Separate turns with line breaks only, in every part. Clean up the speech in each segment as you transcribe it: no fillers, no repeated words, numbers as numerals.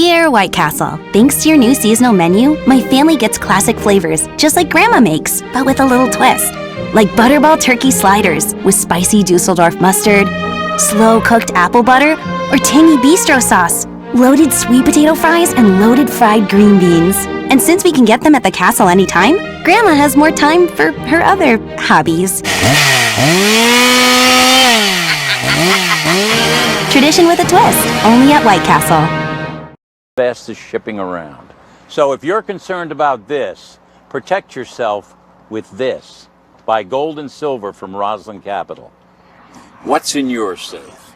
Dear White Castle, thanks to your new seasonal menu, my family gets classic flavors, just like Grandma makes, but with a little twist. Like Butterball turkey sliders with spicy Dusseldorf mustard, slow-cooked apple butter, or tangy bistro sauce, loaded sweet potato fries, and loaded fried green beans. And since we can get them at the castle anytime, Grandma has more time for her other hobbies. Tradition with a twist, only at White Castle.
Best is shipping around. So if you're concerned about this, protect yourself with this. Buy gold and silver from Roslyn Capital. What's in your safe?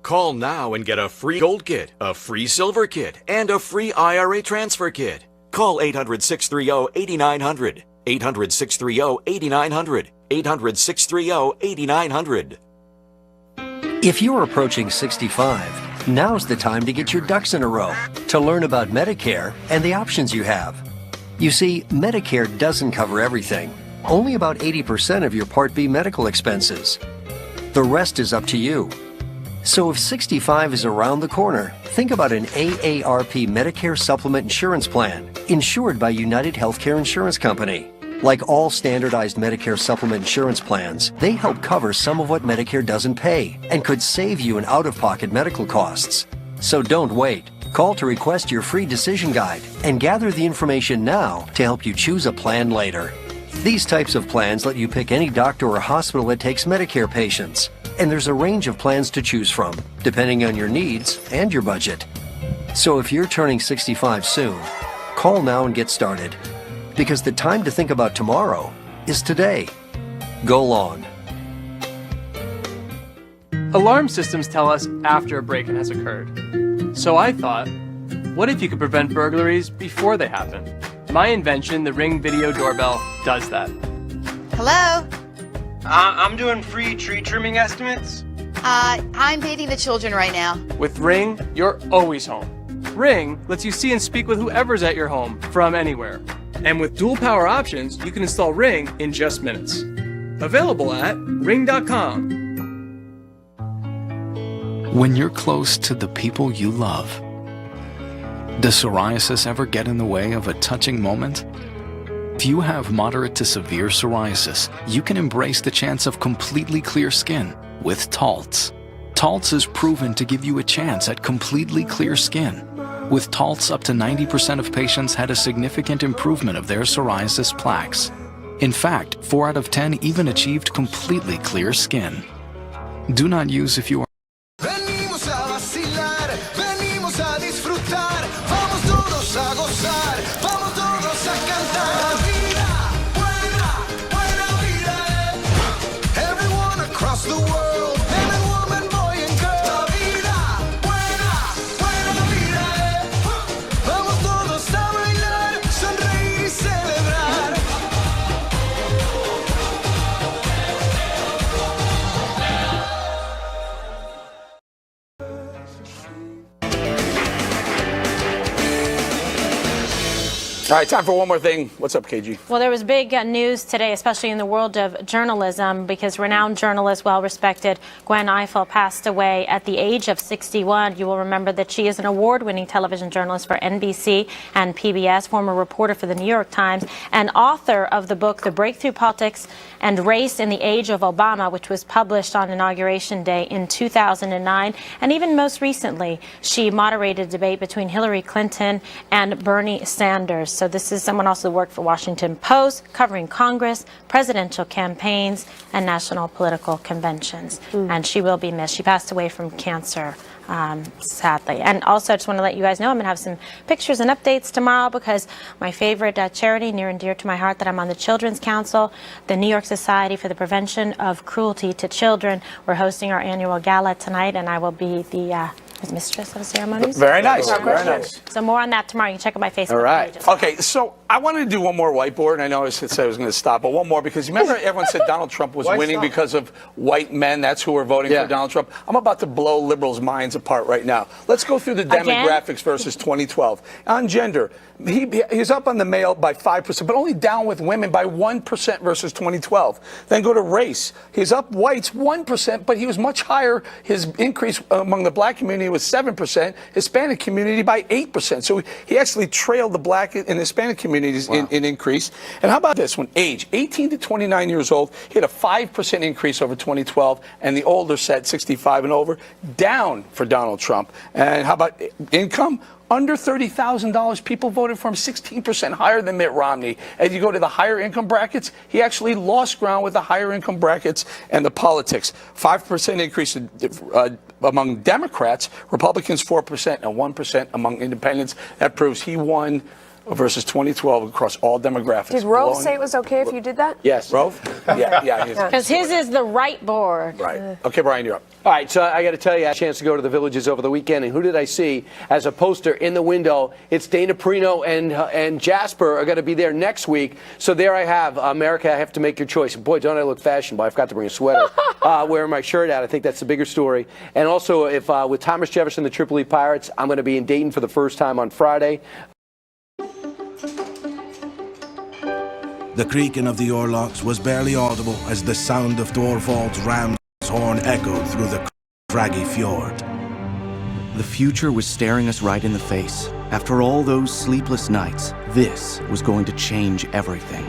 Call now and get a free gold kit, a free silver kit, and a free IRA transfer kit. Call 800-630-8900. 800-630-8900. 800-630-8900.
If you're approaching 65, now's the time to get your ducks in a row to learn about Medicare and the options you have. You see, Medicare doesn't cover everything, only about 80% of your Part B medical expenses. The rest is up to you. So if 65 is around the corner, think about an AARP Medicare Supplement Insurance Plan, insured by United Healthcare Insurance Company. Like all standardized Medicare supplement insurance plans, they help cover some of what Medicare doesn't pay and could save you in out-of-pocket medical costs. So don't wait. Call to request your free decision guide and gather the information now to help you choose a plan later. These types of plans let you pick any doctor or hospital that takes Medicare patients, and there's a range of plans to choose from, depending on your needs and your budget. So if you're turning 65 soon, call now and get started. Because the time to think about tomorrow is today. Go long.
Alarm systems tell us after a break-in has occurred. So I thought, what if you could prevent burglaries before they happen? My invention, the Ring Video Doorbell, does that.
Hello?
I'm doing free tree trimming estimates.
I'm bathing the children right now.
With Ring, you're always home. Ring lets you see and speak with whoever's at your home from anywhere. And with dual power options, you can install Ring in just minutes. Available at ring.com.
When you're close to the people you love, does psoriasis ever get in the way of a touching moment? If you have moderate to severe psoriasis, you can embrace the chance of completely clear skin with Taltz. Taltz is proven to give you a chance at completely clear skin. With Taltz, up to 90% of patients had a significant improvement of their psoriasis plaques. In fact, 4 out of 10 even achieved completely clear skin. Do not use if you are
Venimos a vacilar, venimos a disfrutar, vamos todos a gozar, vamos todos a cantar. La vida, buena, buena vida, everyone across the world, man and woman, boy and girl. La vida, buena, buena vida, vamos todos a bailar, sonreír y celebrar.
All right, time for one more thing. What's up, KG?
Well, there was big news today, especially in the world of journalism, because renowned journalist, well-respected Gwen Eiffel passed away at the age of 61. You will remember that she is an award-winning television journalist for NBC and PBS, former reporter for the New York Times, and author of the book The Breakthrough Politics and Race in the Age of Obama, which was published on Inauguration Day in 2009. And even most recently, she moderated a debate between Hillary Clinton and Bernie Sanders. So this is someone also who worked for Washington Post, covering Congress, presidential campaigns, and national political conventions. And she will be missed. She passed away from cancer, sadly. And also, I just want to let you guys know I'm going to have some pictures and updates tomorrow, because my favorite charity, near and dear to my heart, that I'm on the Children's Council, the New York Society for the Prevention of Cruelty to Children. We're hosting our annual gala tonight, and I will be the mistress of ceremonies.
Very nice. Very nice.
So more on that tomorrow. You can check out my Facebook
All right.
page.
Okay, so I wanted to do one more whiteboard, and I know I said I was going to stop, but one more, because remember everyone said Donald Trump was winning because of white men. That's who were voting for Donald Trump. I'm about to blow liberals' minds apart right now. Let's go through the demographics versus 2012. On gender, he's up on the male by 5%, but only down with women by 1% versus 2012. Then go to race. He's up whites 1%, but he was much higher. His increase among the black community was 7%, Hispanic community by 8%. So he actually trailed the black and Hispanic communities in increase. And how about this one? Age, 18 to 29 years old, he had a 5% increase over 2012, and the older set, 65 and over, down for Donald Trump. And how about income? Under $30,000, people voted for him, 16% higher than Mitt Romney. As you go to the higher income brackets, he actually lost ground with the higher income brackets and the politics. 5% increase among Democrats, Republicans 4%, and 1% among independents. That proves he won versus 2012 across all demographics.
Did Rove say it was okay if you did that?
Yes. Rove? Yeah.
Because his is the right board.
Right. Okay, Brian, you're up.
All right, so I got to tell you, I had a chance to go to the Villages over the weekend, and who did I see as a poster in the window? It's Dana Perino and Jasper are going to be there next week. So there I have, America, I have to make your choice. And boy, don't I look fashionable. I forgot to bring a sweater. Wearing my shirt out, I think that's the bigger story. And also, if with Thomas Jefferson, the Tripoli Pirates, I'm going to be in Dayton for the first time on Friday.
The creaking of the oarlocks was barely audible as the sound of Thorvald's ram's horn echoed through the craggy fjord.
The future was staring us right in the face. After all those sleepless nights, this was going to change everything.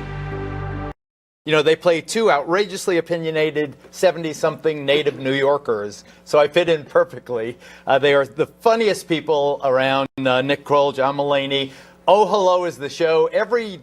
You know, they play two outrageously opinionated 70-something native New Yorkers, so I fit in perfectly. They are the funniest people around. Nick Kroll, John Mulaney. Oh Hello is the show.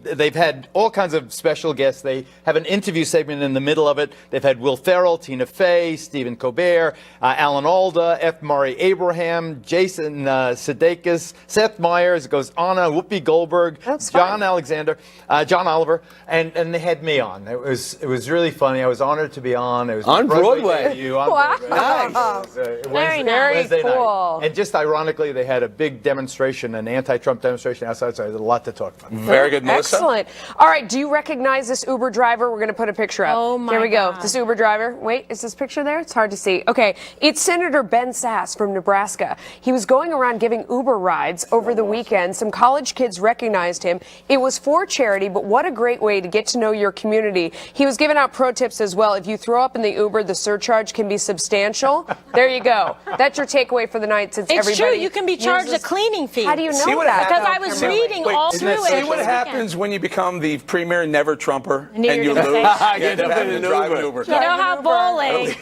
They've had all kinds of special guests. They have an interview segment in the middle of it. They've had Will Ferrell, Tina Fey, Stephen Colbert, Alan Alda, F. Murray Abraham, Jason Sudeikis, Seth Meyers, it goes on, Whoopi Goldberg, John Alexander, John Oliver, and they had me on. It was really funny. I was honored to be on. It was
on Broadway.
Wow.
Nice.
Very nice. Very cool.
And just ironically, they had a big demonstration, an anti-Trump demonstration outside. So there's a lot to talk about.
Very good, Melissa.
Excellent. All right, do you recognize this Uber driver? We're going to put a picture up.
Oh, my
Here we go.
God.
This Uber driver. Wait, is this picture there? It's hard to see. Okay, it's Senator Ben Sasse from Nebraska. He was going around giving Uber rides over the weekend. Some college kids recognized him. It was for charity, but what a great way to get to know your community. He was giving out pro tips as well. If you throw up in the Uber, the surcharge can be substantial. There you go. That's your takeaway for the night since
It's
everybody
true. You can be charged a cleaning fee.
How do you know
See what
that?
Because I was reading all through it.
See what happens when you become the premier never Trumper and
knew you
you
were
lose.
gonna say that.
You end up having to drive an Uber.
You know how bowling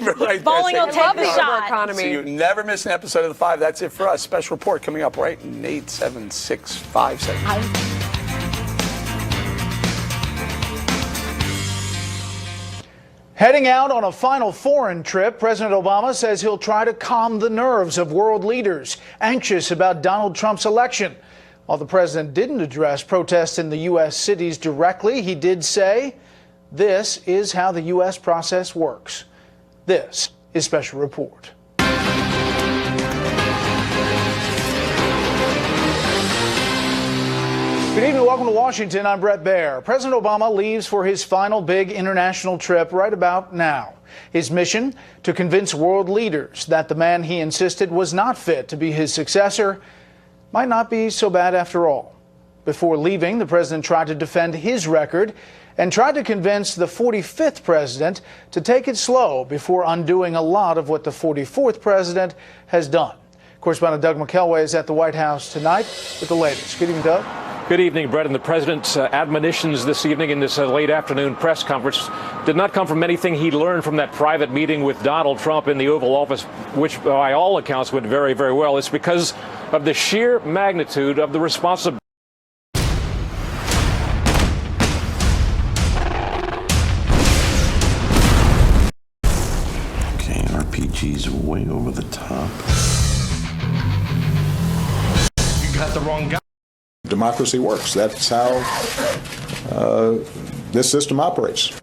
will take the shot.
So you never miss an episode of The Five. That's it for us. Special report coming up right in 8, 7, 6, 5 seconds.
Heading out on a final foreign trip, President Obama says he'll try to calm the nerves of world leaders anxious about Donald Trump's election. While the president didn't address protests in the U.S. cities directly, he did say, "This is how the U.S. process works." This is Special Report. Good evening, welcome to Washington. I'm Brett Baer. President Obama leaves for his final big international trip right about now. His mission, to convince world leaders that the man he insisted was not fit to be his successor might not be so bad after all. Before leaving, the president tried to defend his record and tried to convince the 45th president to take it slow before undoing a lot of what the 44th president has done. Correspondent Doug McKelway is at the White House tonight with the latest. Good evening, Doug.
Good evening, Brett. And the president's admonitions this evening in this late afternoon press conference did not come from anything he learned from that private meeting with Donald Trump in the Oval Office, which by all accounts went very, very well. It's because of the sheer magnitude of the responsibility.
Okay, RPG's way over the top.
You got the wrong guy.
Democracy works. That's how this system operates.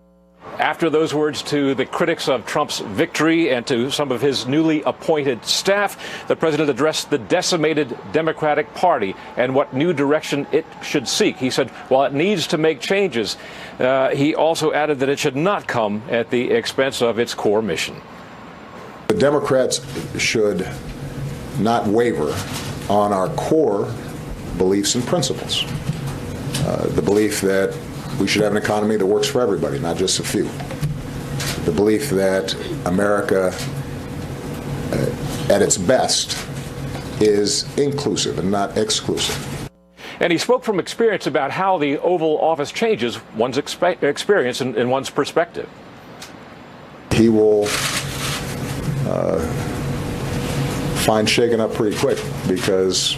After those words to the critics of Trump's victory and to some of his newly appointed staff, the president addressed the decimated Democratic Party and what new direction it should seek. He said, while it needs to make changes, he also added that it should not come at the expense of its core mission.
The Democrats should not waver on our core beliefs and principles. The belief that we should have an economy that works for everybody, not just a few. The belief that America, at its best, is inclusive and not exclusive.
And he spoke from experience about how the Oval Office changes one's experience and one's perspective.
He will find shaken up pretty quick because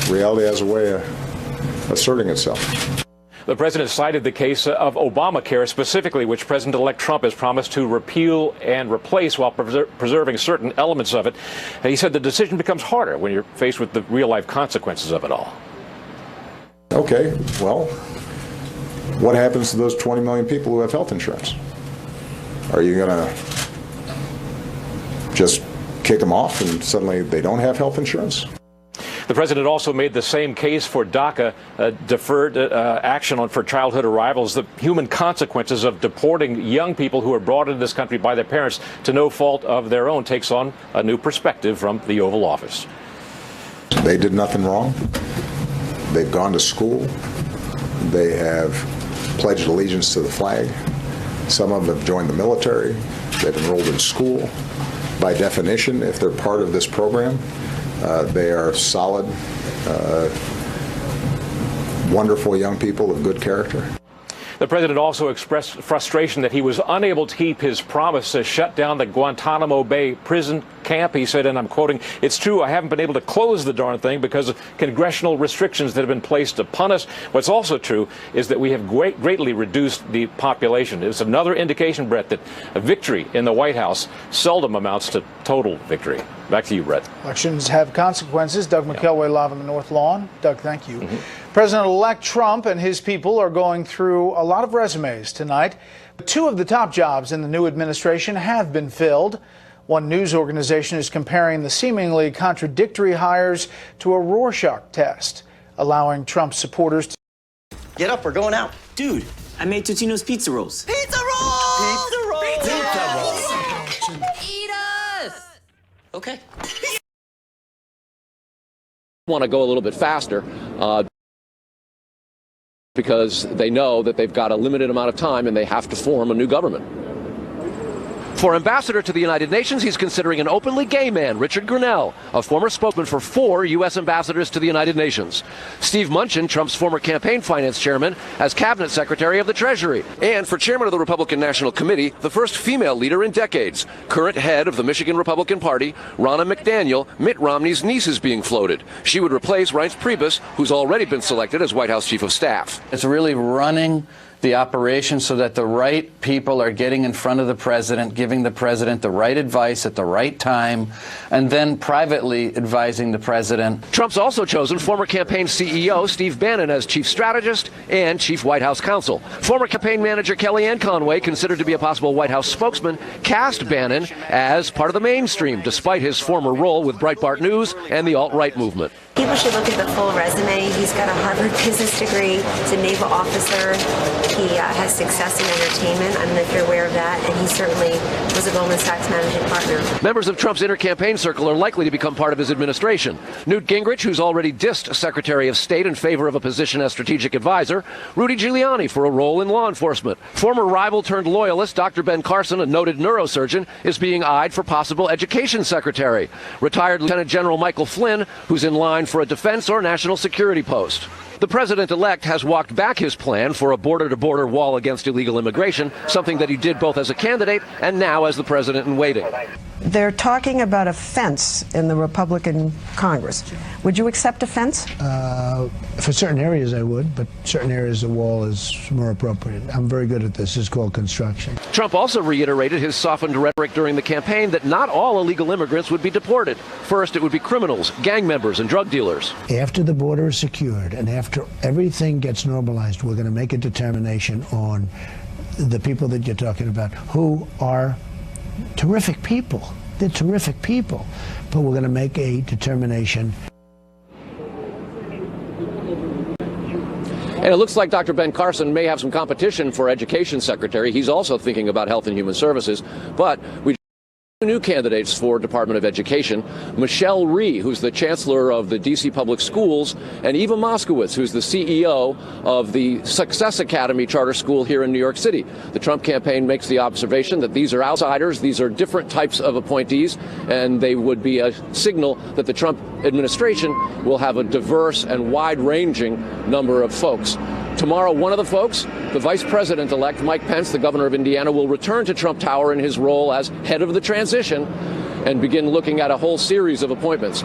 reality has a way of asserting itself.
The president cited the case of Obamacare specifically, which President-elect Trump has promised to repeal and replace while preserving certain elements of it. And he said the decision becomes harder when you're faced with the real-life consequences of it all.
Okay, well, what happens to those 20 million people who have health insurance? Are you going to just kick them off and suddenly they don't have health insurance?
The president also made the same case for DACA, deferred action for childhood arrivals, the human consequences of deporting young people who are brought into this country by their parents to no fault of their own, takes on a new perspective from the Oval Office.
They did nothing wrong. They've gone to school. They have pledged allegiance to the flag. Some of them have joined the military. They've enrolled in school. By definition, if they're part of this program, they are solid, wonderful young people of good character.
The president also expressed frustration that he was unable to keep his promise to shut down the Guantanamo Bay prison camp. He said, and I'm quoting, "It's true, I haven't been able to close the darn thing because of congressional restrictions that have been placed upon us. What's also true is that we have greatly reduced the population." It's another indication, Brett, that a victory in the White House seldom amounts to total victory. Back to you, Brett.
Elections have consequences. Doug McKelway live on the North Lawn. Doug, thank you. President-elect Trump and his people are going through a lot of resumes tonight. 2 of the top jobs in the new administration have been filled. One news organization is comparing the seemingly contradictory hires to a Rorschach test, allowing Trump supporters to
get up, we're going out. Dude, I made Totino's pizza rolls.
Pizza rolls!
Pizza rolls!
Pizza rolls!
Eat us! Okay.
Want to go a little bit faster because they know that they've got a limited amount of time and they have to form a new government. For ambassador to the United Nations, he's considering an openly gay man, Richard Grinnell, a former spokesman for 4 U.S. ambassadors to the United Nations. Steve Mnuchin, Trump's former campaign finance chairman, as cabinet secretary of the Treasury. And for chairman of the Republican National Committee, the first female leader in decades. Current head of the Michigan Republican Party, Ronna McDaniel, Mitt Romney's niece, is being floated. She would replace Reince Priebus, who's already been selected as White House chief of staff.
It's really running the operation so that the right people are getting in front of the president, giving the president the right advice at the right time, and then privately advising the president.
Trump's also chosen former campaign CEO Steve Bannon as chief strategist and chief White House counsel. Former campaign manager Kellyanne Conway, considered to be a possible White House spokesman, cast Bannon as part of the mainstream, despite his former role with Breitbart News and the alt-right movement.
People should look at the full resume. He's got a Harvard business degree. He's a naval officer. He has success in entertainment. I don't know if you're aware of that. And he certainly was a Goldman Sachs managing partner.
Members of Trump's inner campaign circle are likely to become part of his administration. Newt Gingrich, who's already dissed Secretary of State in favor of a position as strategic advisor. Rudy Giuliani for a role in law enforcement. Former rival turned loyalist Dr. Ben Carson, a noted neurosurgeon, is being eyed for possible education secretary. Retired Lieutenant General Michael Flynn, who's in line for a defense or national security post. The president-elect has walked back his plan for a border-to-border wall against illegal immigration, something that he did both as a candidate and now as the president in waiting.
They're talking about a fence in the Republican Congress. Would you accept a fence?
For certain areas I would, but certain areas the wall is more appropriate. I'm very good at this. It's called construction.
Trump also reiterated his softened rhetoric during the campaign that not all illegal immigrants would be deported. First, it would be criminals, gang members, and drug dealers.
After the border is secured and after everything gets normalized, we're going to make a determination on the people that you're talking about, who are terrific people. They're terrific people. But we're going to make a determination.
And it looks like Dr. Ben Carson may have some competition for Education Secretary. He's also thinking about Health and Human Services. But we new candidates for Department of Education, Michelle Rhee, who's the chancellor of the D.C. Public Schools, and Eva Moskowitz, who's the CEO of the Success Academy Charter School here in New York City. The Trump campaign makes the observation that these are outsiders, these are different types of appointees, and they would be a signal that the Trump administration will have a diverse and wide-ranging number of folks. Tomorrow, one of the folks, the Vice President-elect Mike Pence, the governor of Indiana, will return to Trump Tower in his role as head of the transition and begin looking at a whole series of appointments.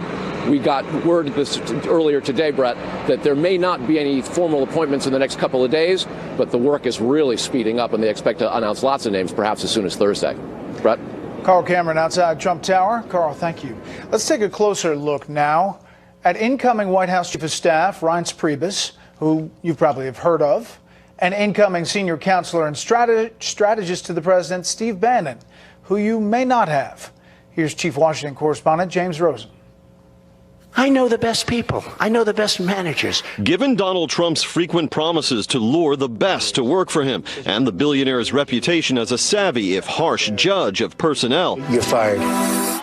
We got word this earlier today, Brett, that there may not be any formal appointments in the next couple of days, but the work is really speeding up, and they expect to announce lots of names, perhaps as soon as Thursday. Brett?
Carl Cameron outside Trump Tower. Carl, thank you. Let's take a closer look now at incoming White House Chief of Staff Reince Priebus, who you probably have heard of, and incoming senior counselor and strategist to the president, Steve Bannon, who you may not have. Here's Chief Washington correspondent James Rosen.
I know the best people. I know the best managers.
Given Donald Trump's frequent promises to lure the best to work for him and the billionaire's reputation as a savvy, if harsh, judge of personnel,
you're fired.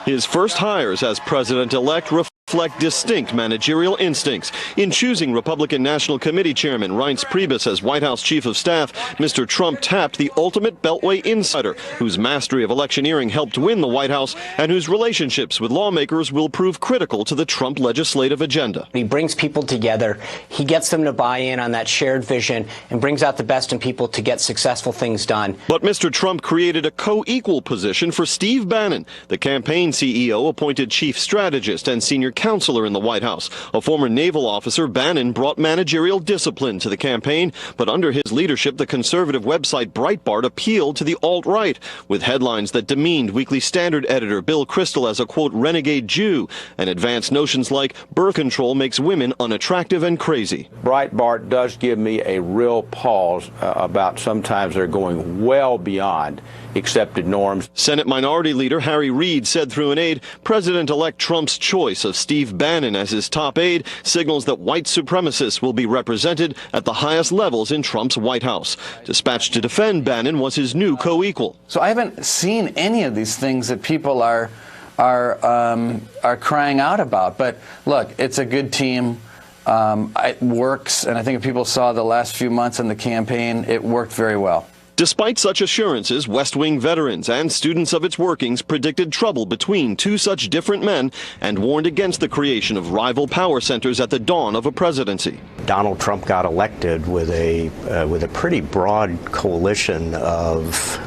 His first hires as president-elect reflect distinct managerial instincts. In choosing Republican National Committee Chairman Reince Priebus as White House Chief of Staff, Mr. Trump tapped the ultimate Beltway insider, whose mastery of electioneering helped win the White House and whose relationships with lawmakers will prove critical to the Trump legislative agenda.
He brings people together, he gets them to buy in on that shared vision, and brings out the best in people to get successful things done.
But Mr. Trump created a co-equal position for Steve Bannon, the campaign CEO appointed chief strategist and senior counselor in the White House. A former naval officer, Bannon brought managerial discipline to the campaign, but under his leadership, the conservative website Breitbart appealed to the alt-right with headlines that demeaned Weekly Standard editor Bill Kristol as a, quote, renegade Jew, and advanced notions like birth control makes women unattractive and crazy.
Breitbart does give me a real pause about sometimes they're going well beyond accepted norms.
Senate Minority Leader Harry Reid said through an aide, President-elect Trump's choice of Steve Bannon as his top aide signals that white supremacists will be represented at the highest levels in Trump's White House. Dispatched to defend Bannon was his new co-equal.
So I haven't seen any of these things that people are crying out about. But look, it's a good team. It works, and I think if people saw the last few months in the campaign, it worked very well.
Despite such assurances, West Wing veterans and students of its workings predicted trouble between two such different men and warned against the creation of rival power centers at the dawn of a presidency.
Donald Trump got elected with a pretty broad coalition of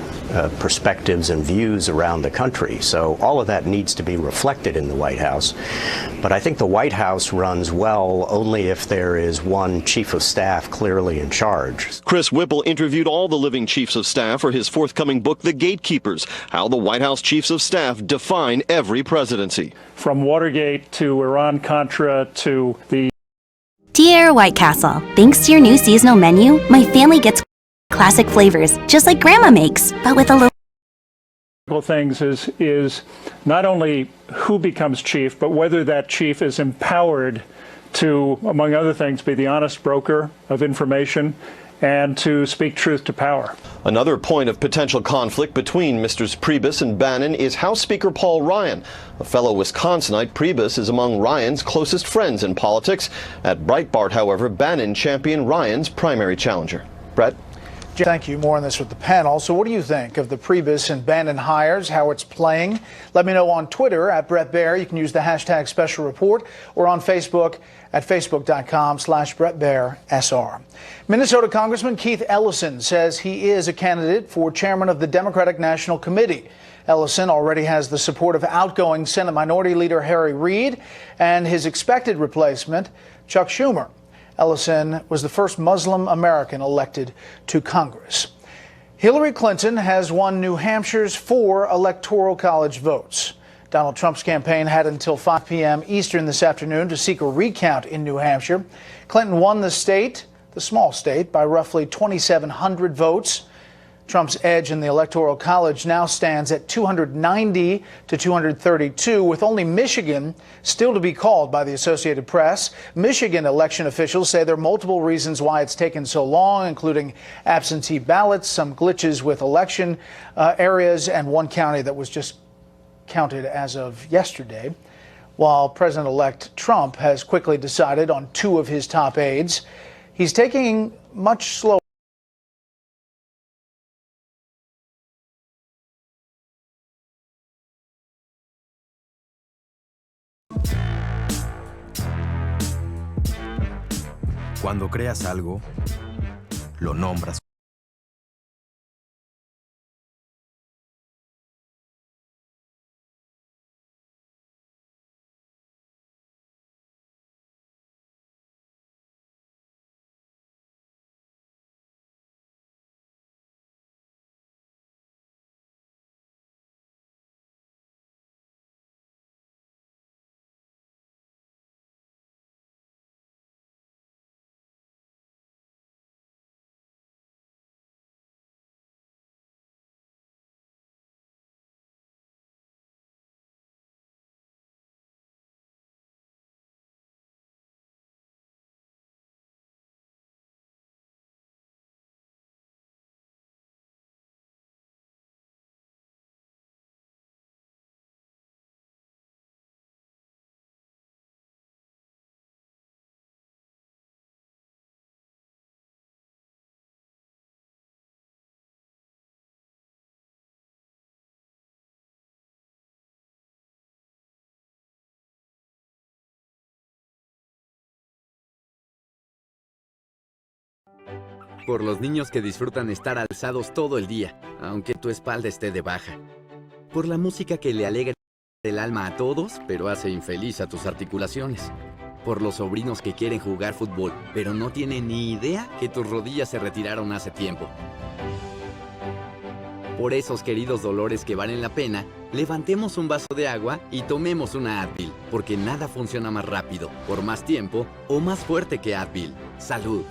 perspectives and views around the country. So all of that needs to be reflected in the White House. But I think the White House runs well only if there is one chief of staff clearly in charge.
Chris Whipple interviewed all the living chiefs of staff for his forthcoming book, The Gatekeepers, How the White House Chiefs of Staff Define Every Presidency.
From Watergate to Iran-Contra to the...
Dear White Castle, thanks to your new seasonal menu, my family gets classic flavors, just like Grandma makes, but with a little...
things is not only who becomes chief, but whether that chief is empowered to, among other things, be the honest broker of information and to speak truth to power.
Another point of potential conflict between Mr. Priebus and Bannon is House Speaker Paul Ryan. A fellow Wisconsinite, Priebus is among Ryan's closest friends in politics. At Breitbart, however, Bannon championed Ryan's primary challenger. Brett?
Thank you. More on this with the panel. So what do you think of the Priebus and Bannon hires, how it's playing? Let me know on Twitter at Brett Baier. You can use the hashtag special report or on Facebook at facebook.com/BrettBaierSR. Minnesota Congressman Keith Ellison says he is a candidate for chairman of the Democratic National Committee. Ellison already has the support of outgoing Senate Minority Leader Harry Reid and his expected replacement, Chuck Schumer. Ellison was the first Muslim American elected to Congress. Hillary Clinton has won New Hampshire's 4 Electoral College votes. Donald Trump's campaign had until 5 p.m. Eastern this afternoon to seek a recount in New Hampshire. Clinton won the state, the small state, by roughly 2,700 votes. Trump's edge in the Electoral College now stands at 290 to 232, with only Michigan still to be called by the Associated Press. Michigan election officials say there are multiple reasons why it's taken so long, including absentee ballots, some glitches with election areas, and one county that was just counted as of yesterday. While President-elect Trump has quickly decided on 2 of his top aides, he's taking much slower.
Cuando creas algo, lo nombras.
Por los niños que disfrutan estar alzados todo el día, aunque tu espalda esté de baja. Por la música que le alegra el alma a todos, pero hace infeliz a tus articulaciones. Por los sobrinos que quieren jugar fútbol, pero no tienen ni idea que tus rodillas se retiraron hace tiempo. Por esos queridos dolores que valen la pena, levantemos un vaso de agua y tomemos una Advil, porque nada funciona más rápido, por más tiempo o más fuerte que Advil. ¡Salud!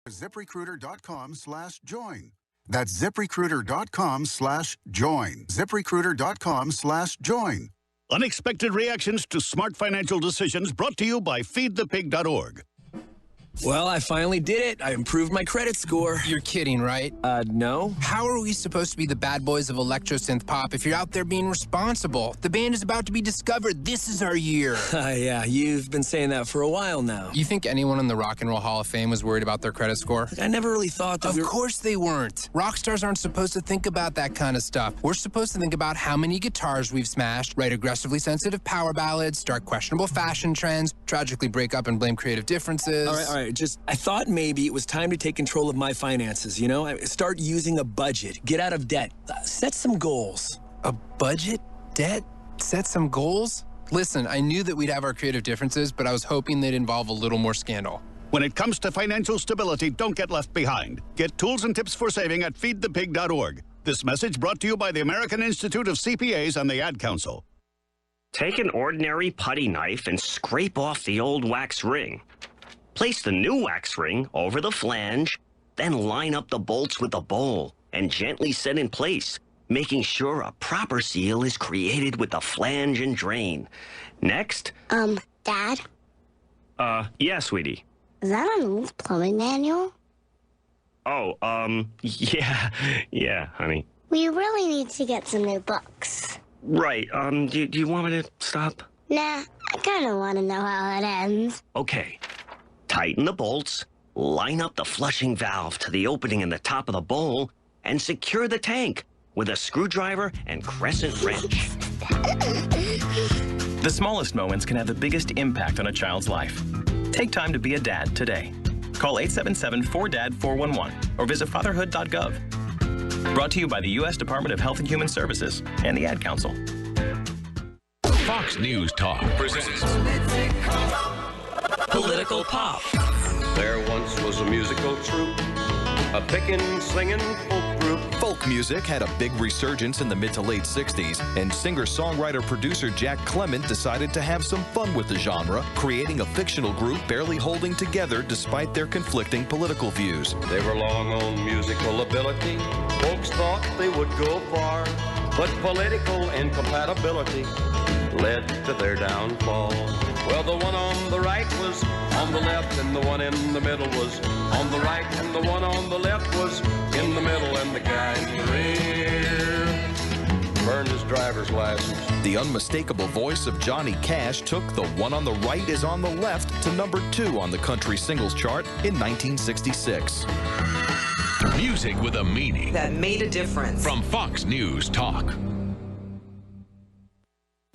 ZipRecruiter.com/join. That's ZipRecruiter.com/join. ZipRecruiter.com/join.
Unexpected reactions to smart financial decisions brought to you by feedthepig.org.
Well, I finally did it. I improved my credit score.
You're kidding, right?
No.
How are we supposed to be the bad boys of electro-synth pop if you're out there being responsible? The band is about to be discovered. This is our year.
Yeah, you've been saying that for a while now.
You think anyone in the Rock and Roll Hall of Fame was worried about their credit score?
I never really thought that.
Of course they weren't. Rock stars aren't supposed to think about that kind of stuff. We're supposed to think about how many guitars we've smashed, write aggressively sensitive power ballads, start questionable fashion trends, tragically break up and blame creative differences.
All right. I thought maybe it was time to take control of my finances, you know? Start using a budget, get out of debt, set some goals.
A budget? Debt? Set some goals? Listen, I knew that we'd have our creative differences, but I was hoping they'd involve a little more scandal.
When it comes to financial stability, don't get left behind. Get tools and tips for saving at feedthepig.org. This message brought to you by the American Institute of CPAs and the Ad Council.
Take an ordinary putty knife and scrape off the old wax ring. Place the new wax ring over the flange, then line up the bolts with the bowl. and gently set in place, making sure a proper seal is created with the flange and drain. Next.
Dad?
Yeah, sweetie.
Is that an old plumbing manual?
Oh, yeah, honey.
We really need to get some new books.
Right, do you want me to stop?
Nah, I kind of want to know how it ends.
Okay. Tighten the bolts, line up the flushing valve to the opening in the top of the bowl, and secure the tank with a screwdriver and crescent wrench.
The smallest moments can have the biggest impact on a child's life. Take time to be a dad today. Call 877-4DAD-411 or visit fatherhood.gov. Brought to you by the U.S. Department of Health and Human Services and the Ad Council.
Fox News Talk presents
Political Pop.
There once was a musical troupe, a pickin', singin' folk group.
Folk music had a big resurgence in the mid to late 60s, and singer-songwriter-producer Jack Clement decided to have some fun with the genre, creating a fictional group barely holding together despite their conflicting political views.
They were long on musical ability. Folks thought they would go far, but political incompatibility led to their downfall. Well, the one on the right was on the left, and the one in the middle was on the right, and the one on the left was in the middle, and the guy in the rear burned his driver's license.
The unmistakable voice of Johnny Cash took The One on the Right is on the Left to #2 on the country singles chart in 1966.
Music with a meaning
that made a difference.
From Fox News Talk.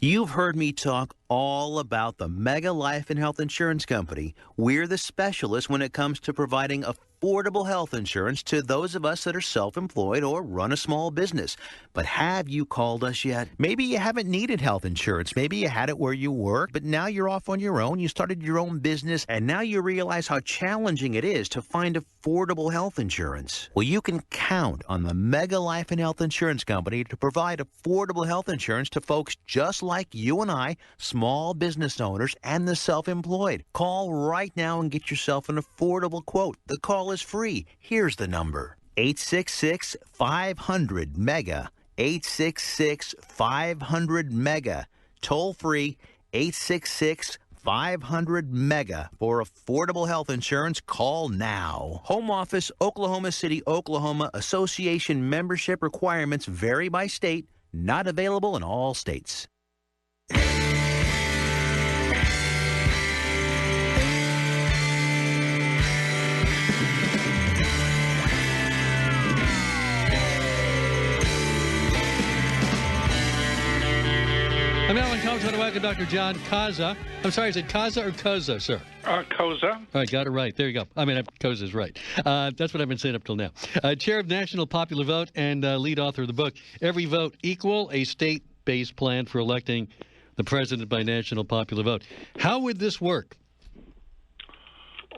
You've heard me talk all about the Mega Life and Health Insurance Company. We're the specialists when it comes to providing affordable health insurance to those of us that are self-employed or run a small business. But have you called us yet? Maybe you haven't needed health insurance. Maybe you had it where you work, but now you're off on your own. You started your own business, and now you realize how challenging it is to find affordable health insurance. Well, you can count on the Mega Life and Health Insurance Company to provide affordable health insurance to folks just like you and I, small business owners and the self-employed. Call right now and get yourself an affordable quote. The call is free. Here's the number: 866-500-MEGA. 866-500-MEGA. Toll free 866-500-MEGA. For affordable health insurance, call now. Home Office, Oklahoma City, Oklahoma. Association membership requirements vary by state. Not available in all states.
I'm Alan Combs. I want to welcome Dr. John Koza. I'm sorry, is it Koza or Koza, sir?
Koza.
All right, got it right. There you go. I mean, Koza's right. That's what I've been saying up till now. Chair of National Popular Vote and lead author of the book, Every Vote Equal, a State-Based Plan for Electing the President by National Popular Vote. How would this work?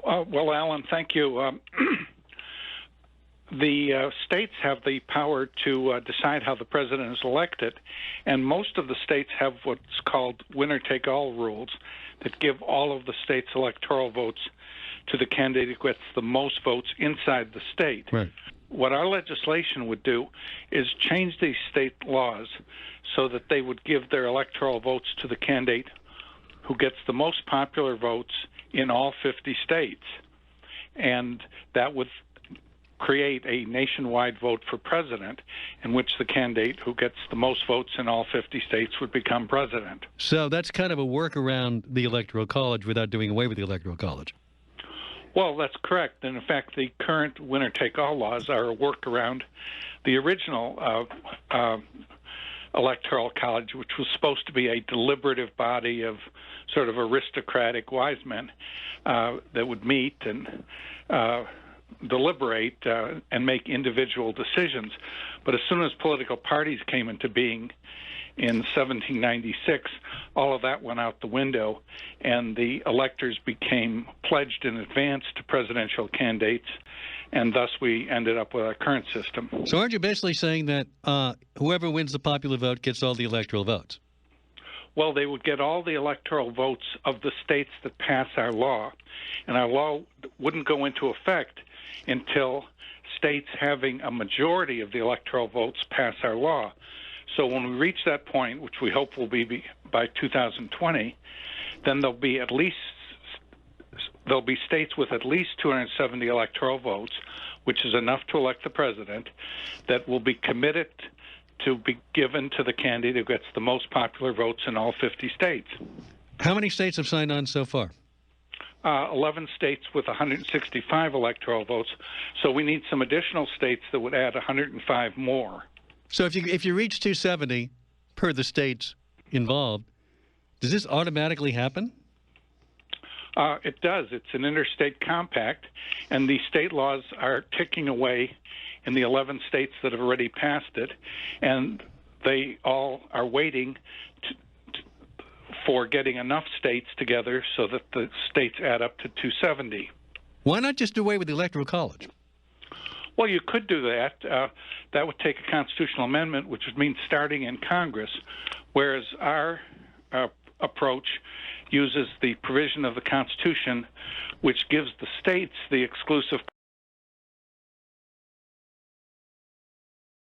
Well, Alan, thank you. The states have the power to decide how the president is elected, and most of the states have what's called winner-take-all rules that give all of the states' electoral votes to the candidate who gets the most votes inside the state.
Right.
What our legislation would do is change these state laws so that they would give their electoral votes to the candidate who gets the most popular votes in all 50 states. And that would create a nationwide vote for president in which the candidate who gets the most votes in all 50 states would become president.
So that's kind of a work around the Electoral College without doing away with the Electoral College.
Well, that's correct. And in fact, the current winner-take-all laws are a work around the original Electoral College, which was supposed to be a deliberative body of sort of aristocratic wise men that would meet and deliberate and make individual decisions. But as soon as political parties came into being in 1796, all of that went out the window, and the electors became pledged in advance to presidential candidates, and thus we ended up with our current system.
So aren't you basically saying that whoever wins the popular vote gets all the electoral votes?
Well, they would get all the electoral votes of the states that pass our law, and our law wouldn't go into effect until states having a majority of the electoral votes pass our law. So when we reach that point, which we hope will be by 2020, then there'll be states with at least 270 electoral votes, which is enough to elect the president, that will be committed to be given to the candidate who gets the most popular votes in all 50 states.
How many states have signed on so far?
11 states with 165 electoral votes. So we need some additional states that would add 105 more.
So if you reach 270 per the states involved, does this automatically happen?
It does. It's an interstate compact, and the state laws are ticking away in the 11 states that have already passed it, and they all are waiting for getting enough states together so that the states add up to 270.
Why not just do away with the Electoral College?
Well, you could do that. That would take a constitutional amendment, which would mean starting in Congress, whereas our approach uses the provision of the Constitution which gives the states the exclusive